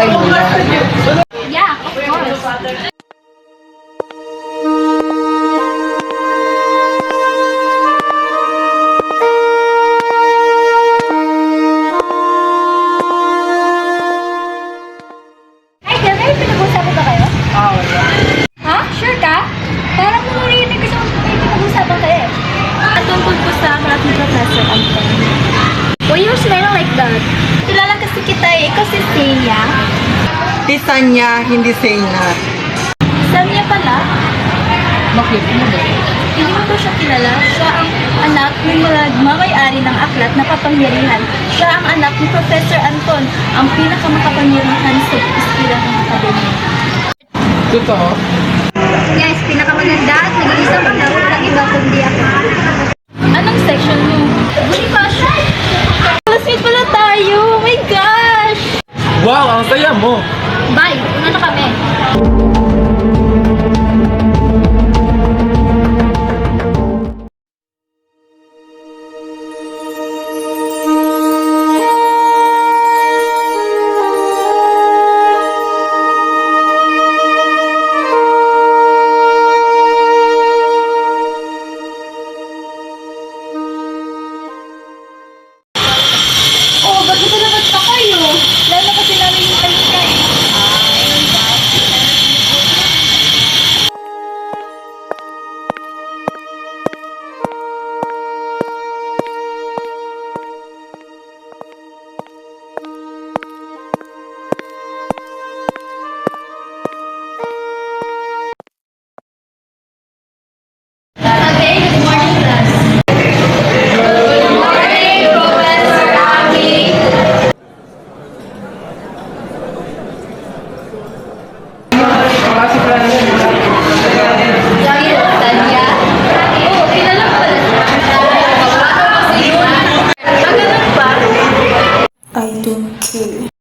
try muna. Yeah, of course. Ay, Del, may pinag-usapan ba kayo? Oo. Ha? Sure ka? Parang narinig ko sa may pinag-usapan kayo eh. At tungkol po sa aklat ni Professor Anton. Why you smiling like that? Kilala kasi kita eh. Ikaw si Seiya. Tisanya, hindi Sena. Sanya pala? Bakit? Ano ba? Hindi mo ba siya kilala? Siya ang anak ng may-ari ng aklat na kapangyarihan. Siya ang anak ni Professor Anton, ang pinakamakapangyarihan sa ispira ng akademya. Totoo? Yes, pinakamaganda at nag-iisang panaro ng iba kundi ako. Anong section mo? Bonifacio! Classmate pala tayo! Oh my gosh! Wow, ang saya mo! Bye! Una na kami! Oh, ba't ito naman pa kayo? Lalo kasi namin yung kanina eh. Okay, good morning class. Good morning, Professor Ami. Tanya? Oo, kilala ko pala siya. Paano kasi yun? Ganun ba? I don't care.